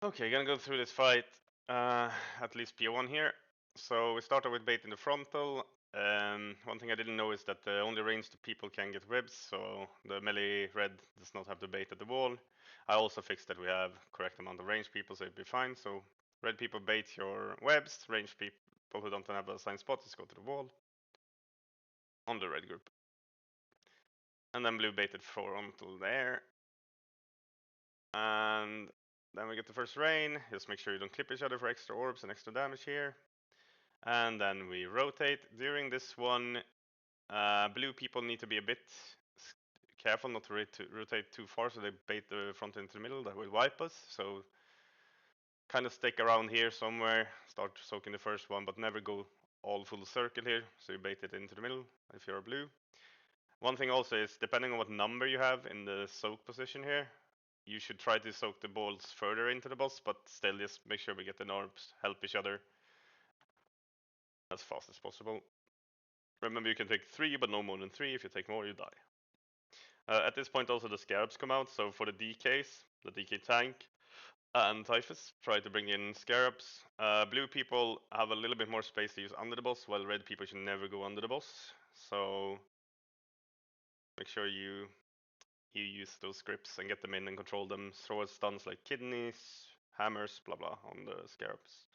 Okay, gonna go through this fight, at least P1 here. So we started with bait in the frontal. One thing I didn't know is that the only ranged people can get webs, so the melee red does not have to bait at the wall. I also fixed that we have correct amount of ranged people, so it'd be fine. So red people bait your webs, ranged people who don't have a assigned spot just go to the wall on the red group. And then blue baited frontal there. And then we get the first rain. Just make sure you don't clip each other for extra orbs and extra damage here. And then we rotate. During this one, blue people need to be a bit careful not to rotate too far so they bait the front into the middle. That will wipe us. So kind of stick around here somewhere, start soaking the first one, but never go all full circle here. So you bait it into the middle if you're blue. One thing also is, depending on what number you have in the soak position here, you should try to soak the balls further into the boss, but still just make sure we get the orbs, help each other as fast as possible. Remember, you can take 3, but no more than 3. If you take more, you die. At this point also the scarabs come out, so for the DKs, the DK tank, and Typhus, try to bring in scarabs. Blue people have a little bit more space to use under the boss, while red people should never go under the boss. So make sure you use those scripts and get them in and control them. Throw stuns like kidneys, hammers, blah blah on the scarabs.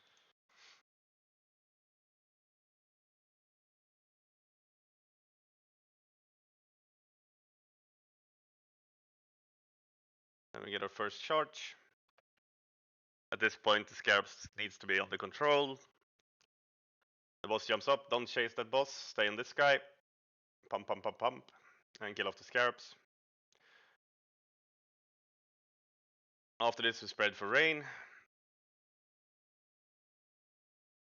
Then we get our first charge. At this point, the scarabs needs to be under control. The boss jumps up, don't chase that boss, stay on this guy. Pump, pump, pump, pump, and kill off the scarabs. After this, we spread for rain.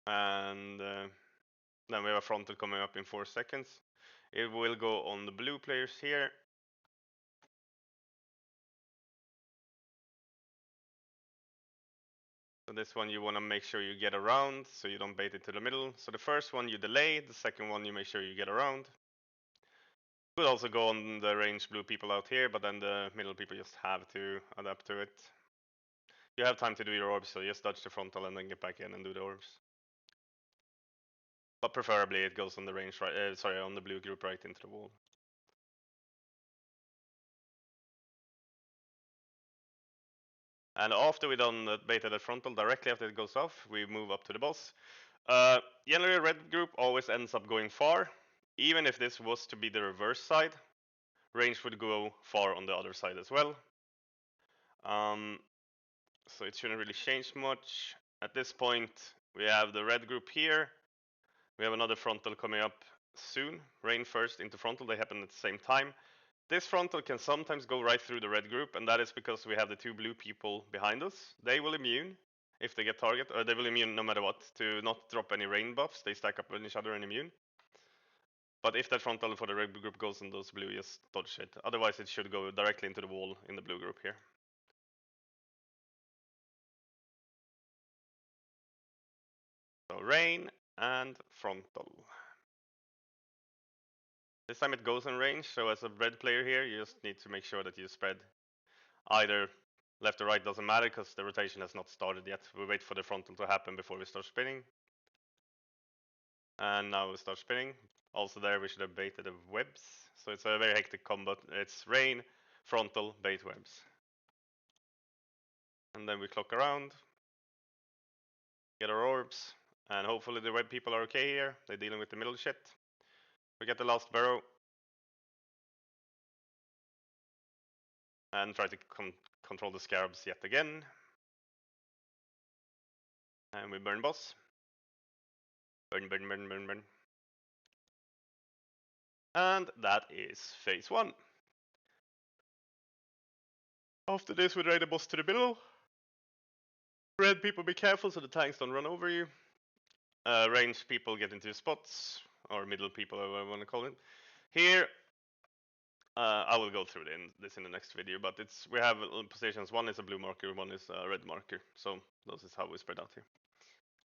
And then we have a frontal coming up in 4 seconds. It will go on the blue players here. So this one you want to make sure you get around so you don't bait it to the middle. So the first one you delay, the second one you make sure you get around. Could also go on the range blue people out here, but then the middle people just have to adapt to it. You have time to do your orbs, so just dodge the frontal and then get back in and do the orbs. But preferably it goes on the range right, on the blue group right into the wall. And after we done beta that frontal, directly after it goes off, we move up to the boss. Generally, red group always ends up going far. Even if this was to be the reverse side, range would go far on the other side as well. So it shouldn't really change much. At this point, we have the red group here. We have another frontal coming up soon. Rain first into frontal, they happen at the same time. This frontal can sometimes go right through the red group, and that is because we have the 2 blue people behind us. They will immune if they get target, or they will immune no matter what, to not drop any rain buffs. They stack up on each other and immune. But if that frontal for the red group goes on those blue, just dodge it. Otherwise, it should go directly into the wall in the blue group here. So rain and frontal. This time it goes in range, so as a red player here, you just need to make sure that you spread either left or right, doesn't matter because the rotation has not started yet. We wait for the frontal to happen before we start spinning. And now we start spinning. Also there we should have baited the webs. So it's a very hectic combat. It's rain, frontal, bait webs. And then we clock around, get our orbs, and hopefully the web people are okay here. They're dealing with the middle shit. We get the last barrow. And try to control the scarabs yet again. And we burn boss. Burn, burn, burn, burn, burn. And that is phase 1. After this, we drag the boss to the middle. Red people, be careful so the tanks don't run over you. Range people get into spots, or middle people, whatever I want to call it. Here, I will go through this in the next video, but we have positions. One is a blue marker, one is a red marker. So this is how we spread out here.